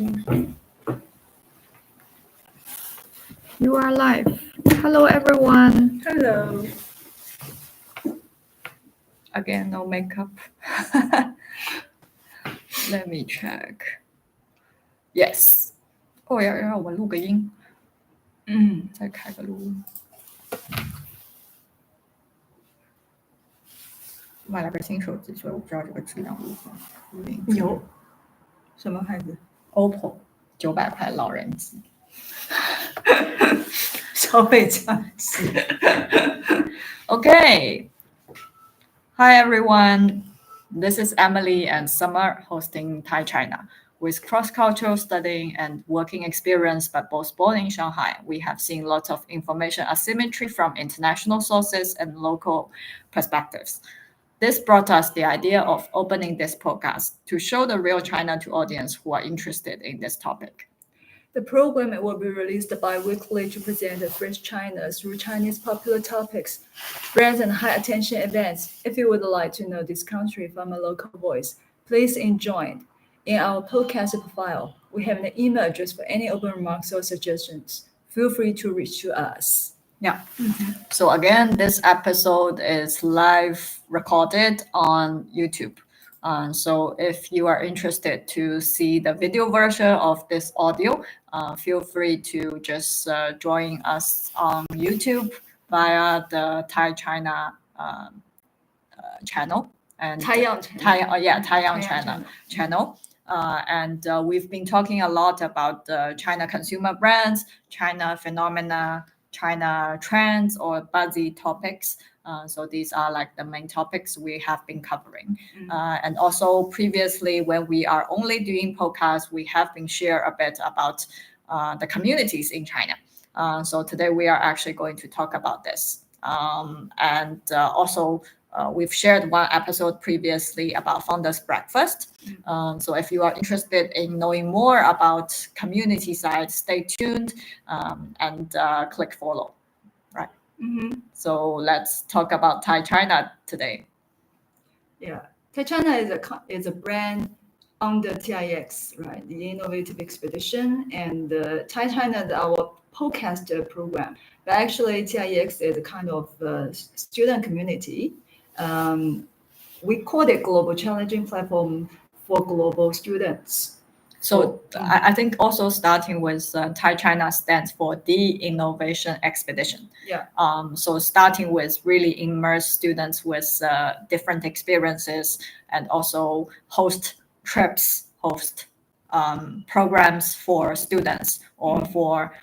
recording. You are live. Hello, everyone. Hello. Again, no makeup. Let me check. Yes. 哦，要我录个音。再开个录音。买了个新手机，所以我不知道这个质量如何。有什么牌子 ？OPPO 900块老人机。消费降息。Okay. Hi everyone. This is Emily and Summer hosting Thai China. With cross-cultural studying and working experience, but both born in Shanghai, we have seen lots of information asymmetry from international sources and local perspectives. This brought us the idea of opening this podcast to show the real China to audience who are interested in this topic. The program will be released bi-weekly to present the French China through Chinese popular topics, brands, and high-attention events. If you would like to know this country from a local voice, please join. In our podcast profile, we have an email address for any open remarks or suggestions. Feel free to reach to us. Yeah. So again, this episode is live recorded on YouTube. So if you are interested to see the video version of this audio, feel free to just join us on YouTube via the Thai China channel and Taiyang channel. And we've been talking a lot about China consumer brands, China phenomena, China trends, or buzzy topics. So these are like the main topics we have been covering. And also previously, when we are only doing podcasts, we have been share a bit about the communities in China. So today we are actually going to talk about this. And also we've shared one episode previously about Founders Breakfast. So if you are interested in knowing more about community side, stay tuned and click follow. Right. So let's talk about Thai China today. Yeah, Thai China is a brand under TIEX, right? The Innovative Expedition, and Thai China is our podcast program. But actually, TIEX is a kind of student community. We call it Global Challenging Platform for Global Students. So I think also starting with Thai China stands for the Innovation Expedition. Yeah. So starting with really immerse students with different experiences and also host trips, host programs for students or for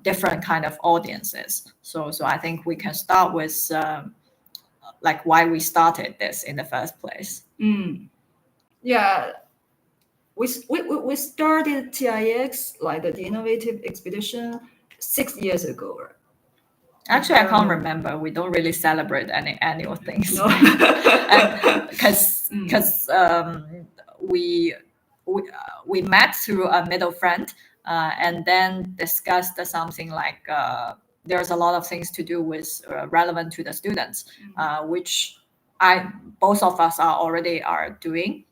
different kind of audiences. So I think we can start with like why we started this in the first place. Yeah. We started TIEX, like the Innovative Expedition, 6 years ago. Right? Actually, I can't remember. We don't really celebrate any annual things. No. Because we met through a middle friend and then discussed something like there's a lot of things to do with relevant to the students, which both of us are doing.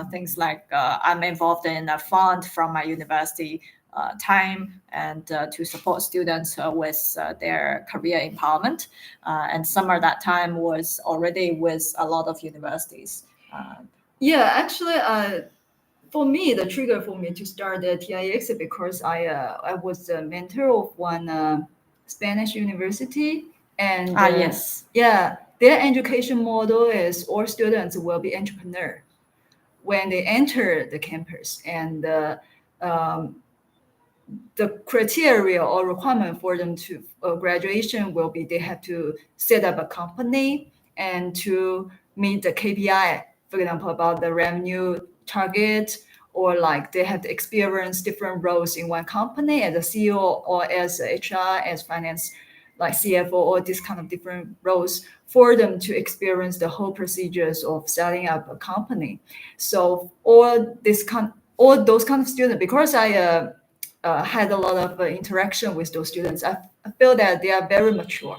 Things like I'm involved in a fund from my university time and to support students with their career empowerment. And summer that time was already with a lot of universities. Yeah, actually, for me, the trigger for me to start the TIEX is because I was a mentor of one Spanish university. And yes. Yeah, their education model is all students will be entrepreneur when they enter the campus, and the criteria or requirement for them to graduation will be they have to set up a company and to meet the KPI, for example, about the revenue target, or like they have to experience different roles in one company as a CEO or as HR, as finance, like CFO, or this kind of different roles for them to experience the whole procedures of setting up a company. So all those kind of students, because I had a lot of interaction with those students, I feel that they are very mature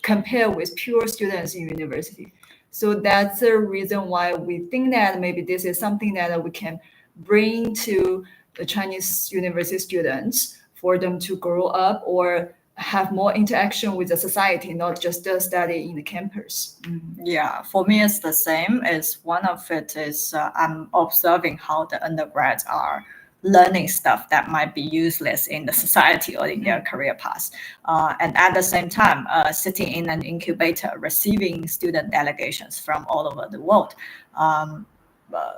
compared with pure students in university. So that's the reason why we think that maybe this is something that we can bring to the Chinese university students for them to grow up or have more interaction with the society, not just study in the campus. Yeah, for me, it's the same. Is one of it is I'm observing how the undergrads are learning stuff that might be useless in the society or in their career path. And at the same time, sitting in an incubator, receiving student delegations from all over the world.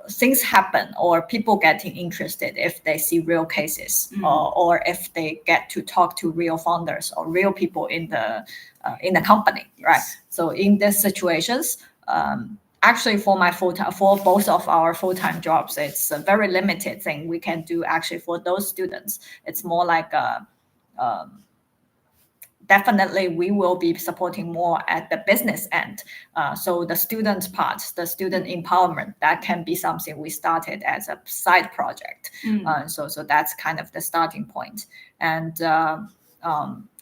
Things happen or people getting interested if they see real cases or if they get to talk to real founders or real people in the company, right? So in these situations, actually for my full-time, for both of our full-time jobs, it's a very limited thing we can do. Actually for those students, it's more like a definitely we will be supporting more at the business end. So the student part, the student empowerment, that can be something we started as a side project. So that's kind of the starting point. And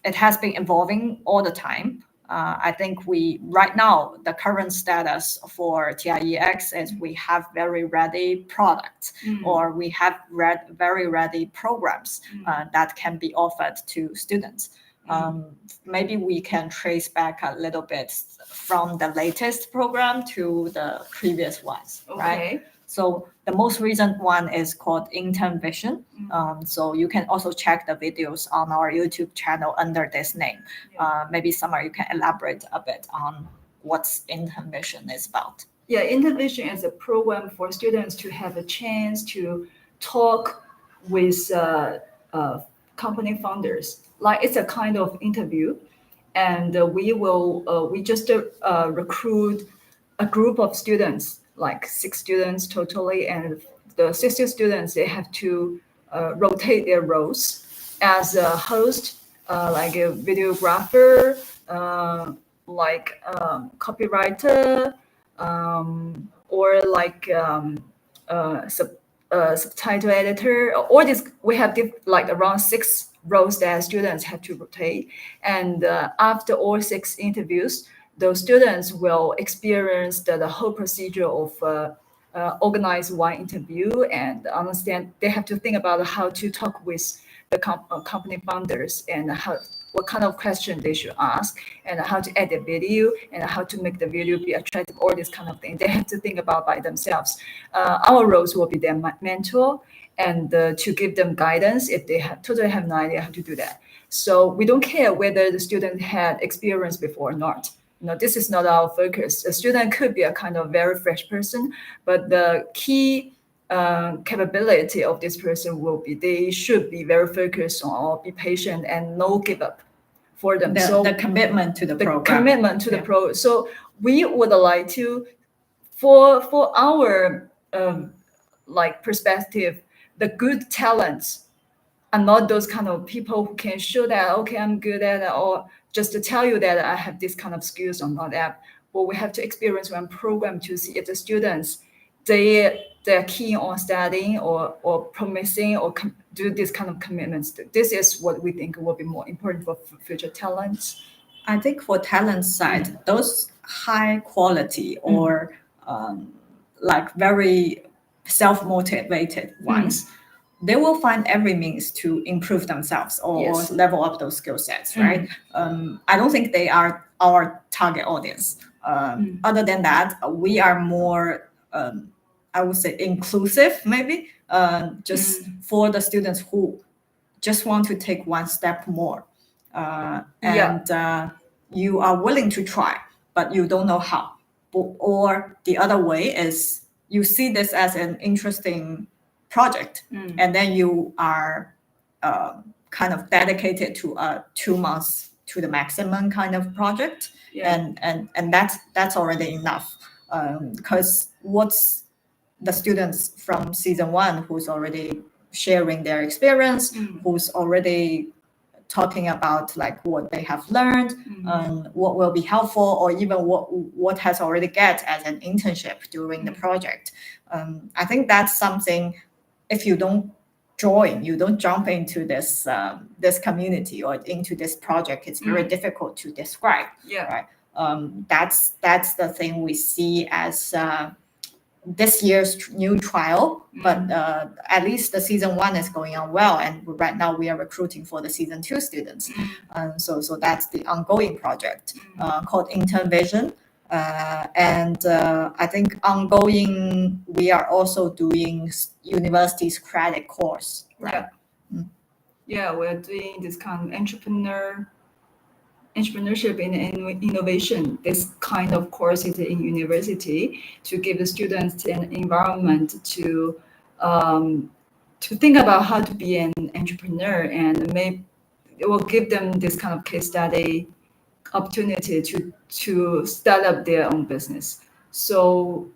it has been evolving all the time. I think right now, the current status for TIEX is we have very ready products or we have very ready programs that can be offered to students. Maybe we can trace back a little bit from the latest program to the previous ones, right? So the most recent one is called Intern Vision. So you can also check the videos on our YouTube channel under this name. Maybe Summer, you can elaborate a bit on what Intern Vision is about. Yeah, Intern Vision is a program for students to have a chance to talk with company founders. Like it's a kind of interview, and we just recruit a group of students, like 6 students totally, and the 60 students they have to rotate their roles as a host, like a videographer, copywriter, or like subtitle editor. All this we have like around 6 roles that students have to rotate, and after all 6 interviews, those students will experience the whole procedure of organize one interview and understand. They have to think about how to talk with the company founders and what kind of question they should ask and how to edit video and how to make the video be attractive, all this kind of thing. They have to think about by themselves. Our roles will be their mentor and to give them guidance if they totally have no idea how to do that. So we don't care whether the student had experience before or not. This is not our focus. A student could be a kind of very fresh person, but the key capability of this person will be they should be very focused on or be patient and no give up for them. The commitment to the program. Commitment to the program. So we would like to, for our like perspective, the good talents are not those kind of people who can show that, okay, I'm good at it, or just to tell you that I have this kind of skills or not that. But we have to experience one program to see if the students, they're keen on studying or promising or do this kind of commitments. This is what we think will be more important for future talents. I think for talent side, those high quality or like very self-motivated ones, they will find every means to improve themselves or level up those skill sets, right? I don't think they are our target audience. Other than that, we are more, I would say, inclusive, maybe, just for the students who just want to take one step more. You are willing to try, but you don't know how. Or the other way is you see this as an interesting project, and then you are kind of dedicated to 2 months to the maximum kind of project, and that's already enough. Because what's the students from season 1 who's already sharing their experience, who's already talking about like what they have learned, what will be helpful, or even what has already get as an internship during the project. I think that's something, if you don't jump into this this community or into this project, it's very difficult to describe. Right? That's the thing we see as this year's new trial, but at least the season 1 is going on well, and right now we are recruiting for the season 2 students. So that's the ongoing project called Intern Vision. And I think ongoing, we are also doing university's credit course, right? Yeah, we're doing this kind of entrepreneurship and innovation, this kind of courses in university to give the students an environment to think about how to be an entrepreneur, and maybe it will give them this kind of case study opportunity to start up their own business. So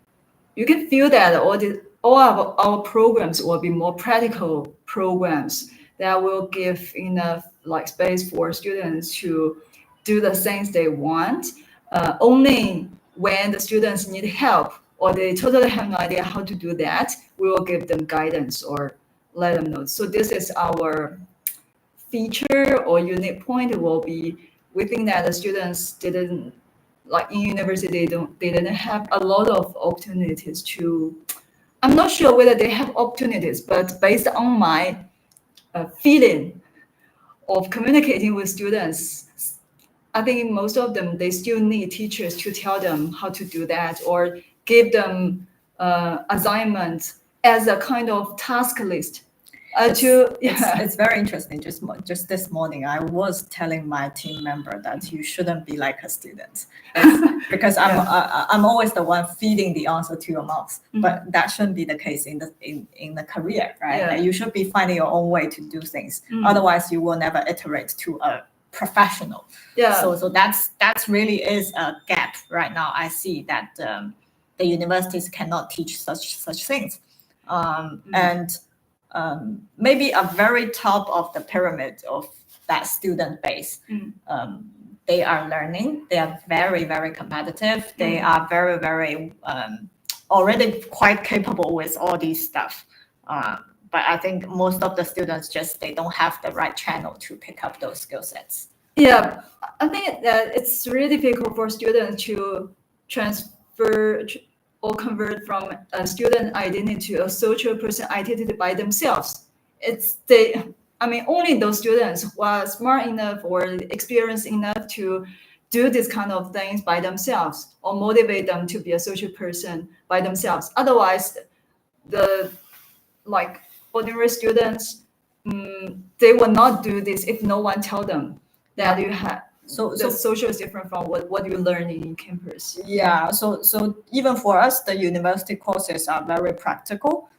you can feel that all of our programs will be more practical programs that will give enough like space for students to do the things they want. Only when the students need help or they totally have no idea how to do that, we will give them guidance or let them know. So this is our feature or unique point. Will be we think that the students didn't like in university they didn't have a lot of opportunities to. I'm not sure whether they have opportunities, but based on my feeling of communicating with students, I think most of them they still need teachers to tell them how to do that or give them assignments as a kind of task list. It's very interesting. Just this morning, I was telling my team member that you shouldn't be like a student, because I'm always the one feeding the answer to your mouth. But that shouldn't be the case in the career, right? Yeah. Like you should be finding your own way to do things. Otherwise, you will never iterate to a professional. Yeah. So that's really is a gap right now. I see that the universities cannot teach such things, and maybe a very top of the pyramid of that student base. They are learning. They are very, very competitive. They are very, very already quite capable with all these stuff. But I think most of the students they don't have the right channel to pick up those skill sets. Yeah, I think that it's really difficult for students to transfer or convert from a student identity to a social person identity by themselves. Only those students who are smart enough or experienced enough to do this kind of things by themselves or motivate them to be a social person by themselves. Otherwise, the like ordinary students, they will not do this if no one tell them that you have. So social is different from what you learn in campus. Yeah. So even for us, the university courses are very practical.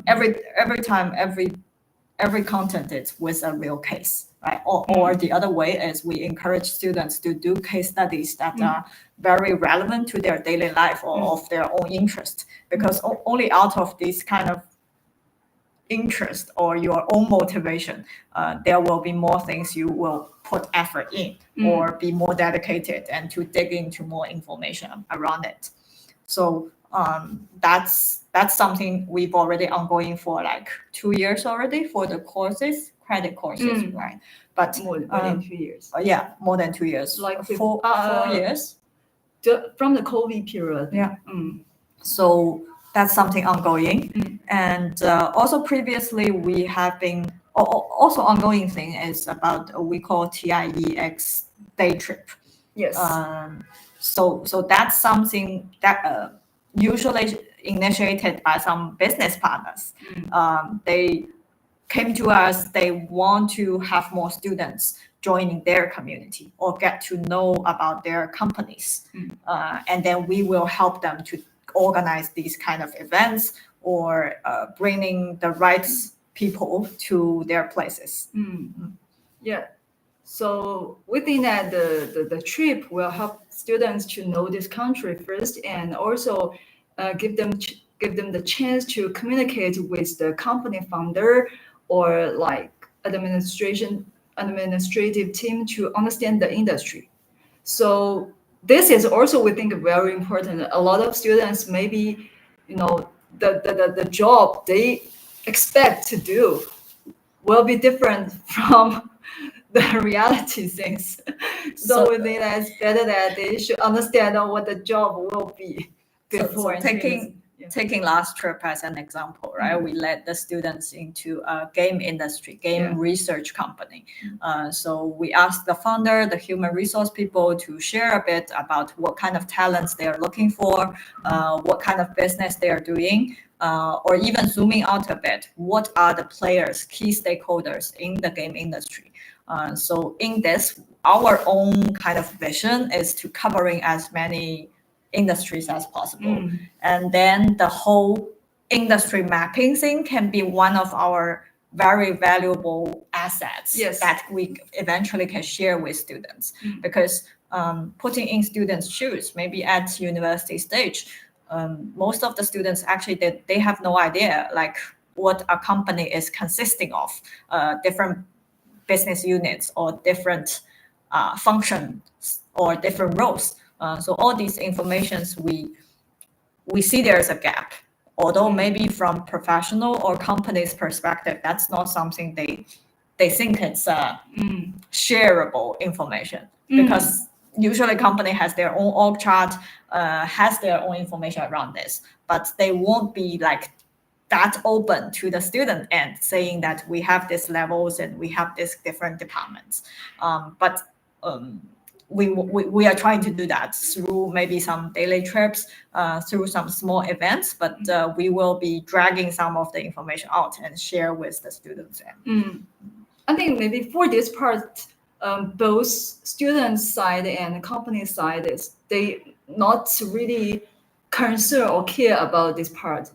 Every time, every content is with a real case, right? Or the other way is we encourage students to do case studies that are very relevant to their daily life or of their own interest, because only out of this kind of interest or your own motivation, there will be more things you will put effort in or be more dedicated and to dig into more information around it. So that's something we've already ongoing for like 2 years already for the credit courses, right? But more than 2 years. Yeah, more than 2 years, like 4 years from the COVID period. Yeah. So that's something ongoing. And also previously we have been also ongoing thing is about we call TIEX day trip. Yes. So that's something that usually initiated by some business partners. They came to us, they want to have more students joining their community or get to know about their companies. And then we will help them to organize these kind of events or bringing the right people to their places. Yeah. So we think that the trip will help students to know this country first, and also give them the chance to communicate with the company founder or like administrative team to understand the industry. So this is also we think very important. A lot of students maybe the job they expect to do will be different from the reality things. So we think that it's better that they should understand what the job will be before. taking last trip as an example, right? We led the students into a game industry, game research company. So we asked the founder, the human resource people to share a bit about what kind of talents they are looking for, what kind of business they are doing, or even zooming out a bit, what are the players, key stakeholders in the game industry? So in this, our own kind of vision is to covering as many industries as possible. And then the whole industry mapping thing can be one of our very valuable assets that we eventually can share with students. Because putting in students' shoes, maybe at university stage, most of the students actually they have no idea like what a company is consisting of, different business units or different functions or different roles. So all these informations we see there's a gap. Although maybe from professional or company's perspective, that's not something they think it's shareable information, because usually company has their own org chart, has their own information around this, but they won't be like that open to the student end, saying that we have these levels and we have these different departments. But we are trying to do that through maybe some daily trips, through some small events, but we will be dragging some of the information out and share with the students. I think maybe for this part, both student side and company side is they not really concern or care about this part.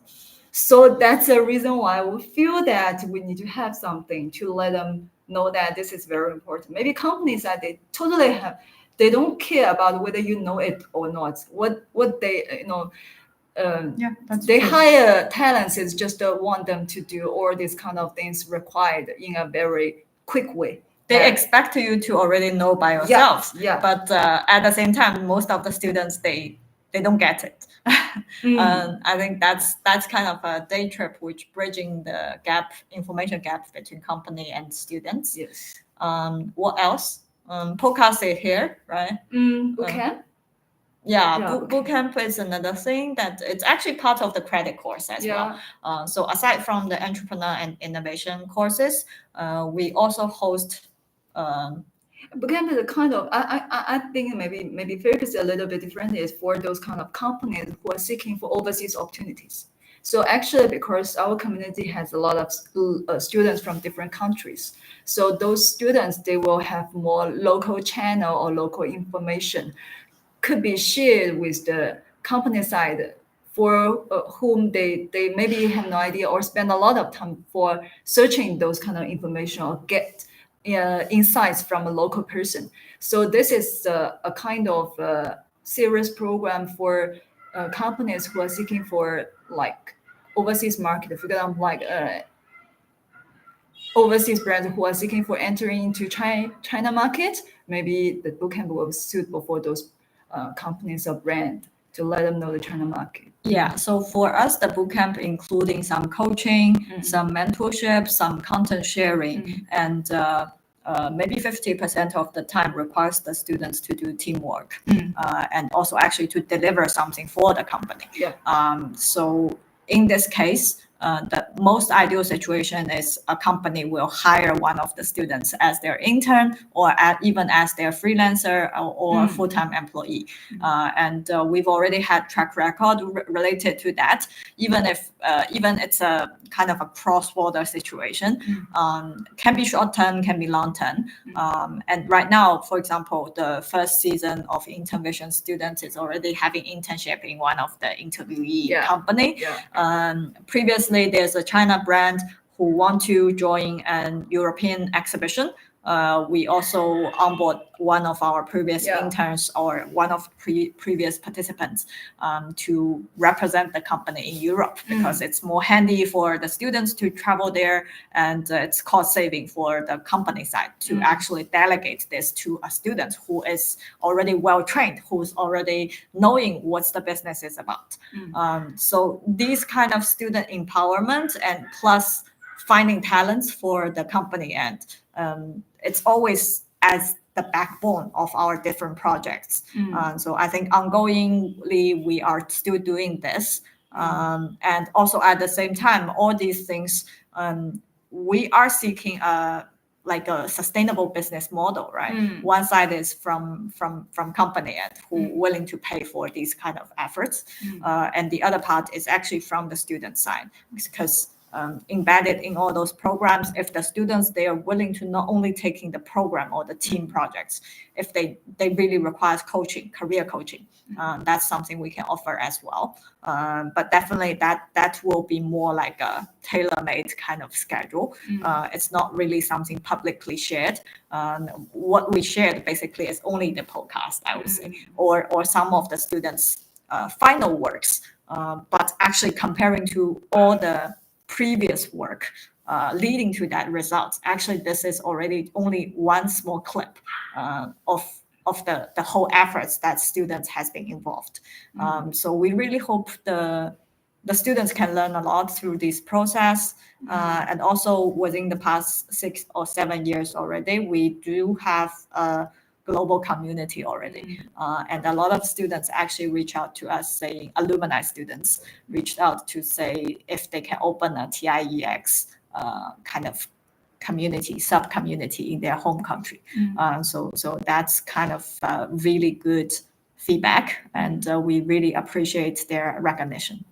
So that's the reason why we feel that we need to have something to let them know that this is very important. Maybe companies that they totally have, they don't care about whether you know it or not. What they they true. hire talents is just want them to do all these kind of things required in a very quick way. They expect you to already know by yourself. But at the same time, most of the students they don't get it. I think that's kind of a day trip, which bridging the information gap between company and students. Yes. What else? Podcast is here, right? Bootcamp. Bootcamp is another thing that it's actually part of the credit course as well. So aside from the entrepreneur and innovation courses, we also host. Bootcamp is a kind of I think maybe focus a little bit different is for those kind of companies who are seeking for overseas opportunities. So actually, because our community has a lot of students from different countries, so those students they will have more local channel or local information could be shared with the company side for whom they maybe have no idea or spend a lot of time for searching those kind of information or get insights from a local person. So this is a kind of serious program for companies who are seeking for like overseas market. For example, like overseas brands who are seeking for entering into China market. Maybe the bootcamp will be suitable for those companies or brand to let them know the China market. Yeah, so for us, the bootcamp including some coaching, some mentorship, some content sharing, and maybe 50% of the time requires the students to do teamwork, and also actually to deliver something for the company. So in this case, the most ideal situation is a company will hire one of the students as their intern or even as their freelancer or full-time employee. And we've already had track record related to that, even if even it's a kind of a cross-border situation. Can be short-term, can be long-term. And right now, for example, the first season of Intern Vision students is already having internship in one of the interviewee company. Previously, there's a China brand who want to join an European exhibition. We also onboard one of our previous interns or one of previous participants to represent the company in Europe, because it's more handy for the students to travel there, and it's cost saving for the company side to actually delegate this to a student who is already well trained, who's already knowing what the business is about. So these kind of student empowerment and plus finding talents for the company end, it's always as the backbone of our different projects. So I think ongoingly we are still doing this. And also at the same time, all these things, we are seeking like a sustainable business model, right? One side is from company and who willing to pay for these kind of efforts, and the other part is actually from the student side, because embedded in all those programs, if the students, they are willing to not only taking the program or the team projects, if they really requires coaching, career coaching, that's something we can offer as well. But definitely that will be more like a tailor-made kind of schedule. It's not really something publicly shared. What we shared basically is only the podcast, I would say, or some of the students' final works. But actually comparing to all the previous work leading to that result, actually this is already only one small clip of the whole efforts that students has been involved. So we really hope the students can learn a lot through this process. And also within the past 6 or 7 years already, we do have a global community already. And a lot of students actually reach out to us saying, alumni students reached out to say if they can open a TIEX kind of community, sub-community in their home country. So that's kind of really good feedback, and we really appreciate their recognition.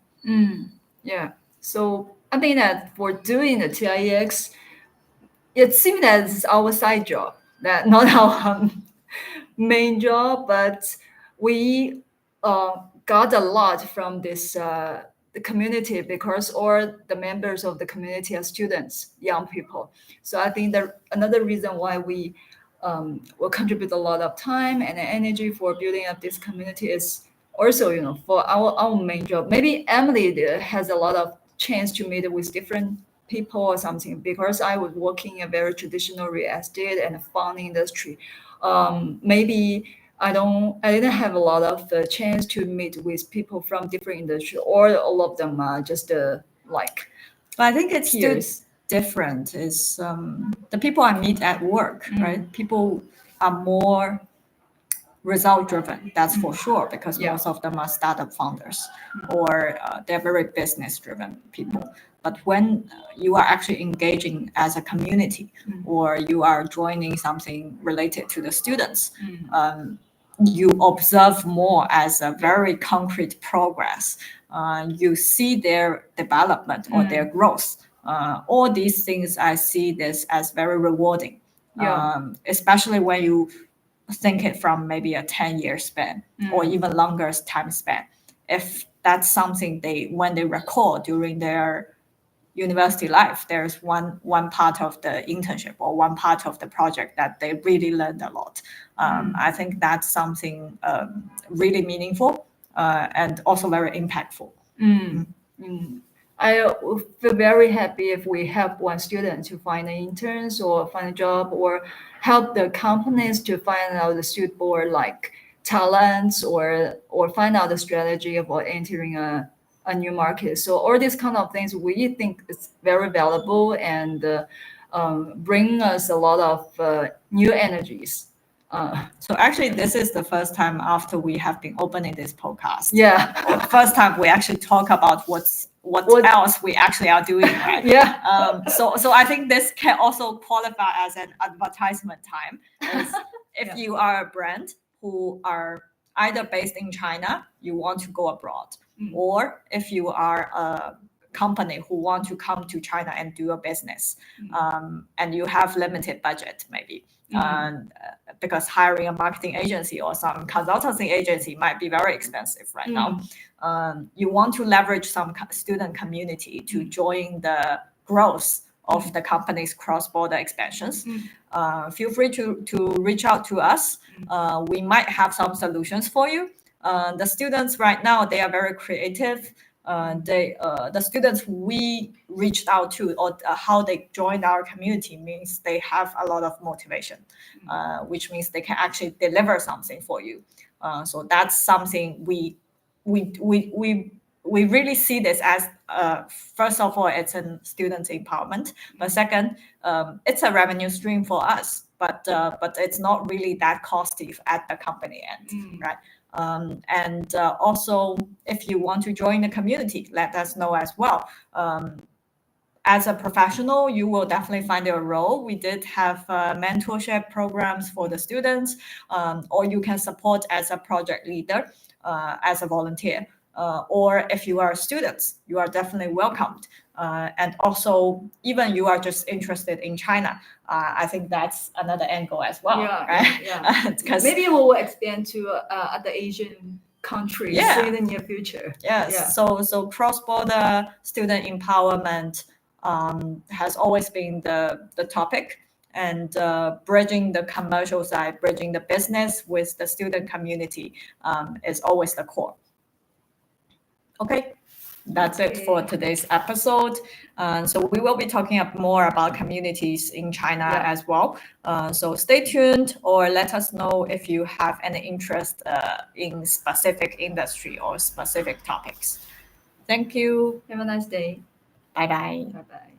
Yeah. So I think that for doing the TIEX, it seems that it's our side job, that not our main job, but we got a lot from this the community, because all the members of the community are students, young people. So I think that another reason why we will contribute a lot of time and energy for building up this community is also, for our main job. Maybe Emily has a lot of chance to meet with different people or something, because I was working in a very traditional real estate and fund industry. Maybe I didn't have a lot of the chance to meet with people from different industry, or all of them are just like. But I think it's still peers. different. Is the people I meet at work, right? People are more result driven, that's for sure, because Yeah. most of them are startup founders, or they're very business driven people. But when you are actually engaging as a community, or you are joining something related to the students, you observe more as a very concrete progress. You see their development or their growth. All these things, I see this as very rewarding. Yeah. Especially when you think it from maybe a 10-year span or even longer time span. If that's something when they record during their university life, there's one part of the internship or one part of the project that they really learned a lot. I think that's something really meaningful and also very impactful. I would feel very happy if we help one student to find an interns or find a job, or help the companies to find out the suitable like talents, or find out the strategy about entering a new market. So all these kind of things we think is very valuable, and bring us a lot of new energies. So actually, this is the first time after we have been opening this podcast. Yeah. First time we actually talk about what else we actually are doing, right? Yeah. So I think this can also qualify as an advertisement time. If you are a brand who are either based in China, you want to go abroad, or if you are a company who want to come to China and do a business, and you have limited budget maybe. Because hiring a marketing agency or some consultancy agency might be very expensive right now. You want to leverage some student community to join the growth of the company's cross-border expansions. Feel free to reach out to us. We might have some solutions for you. The students right now, they are very creative. The students we reached out to, or how they joined our community, means they have a lot of motivation, which means they can actually deliver something for you. So that's something we really see this as, first of all, it's a student empowerment, but second, it's a revenue stream for us. But it's not really that costly at the company end, right? And also, if you want to join the community, let us know as well. As a professional, you will definitely find your role. We did have mentorship programs for the students, or you can support as a project leader, as a volunteer. Or if you are students, you are definitely welcomed. And also, even you are just interested in China, I think that's another angle as well, right? Yeah. 'Cause- Maybe we will expand to other Asian countries in the near future. Yes. Yeah. So cross-border student empowerment has always been the topic, and bridging the commercial side, bridging the business with the student community is always the core. Okay, that's it for today's episode. So we will be talking more about communities in China as well. So stay tuned, or let us know if you have any interest in specific industry or specific topics. Thank you. Have a nice day. Bye bye. Bye bye.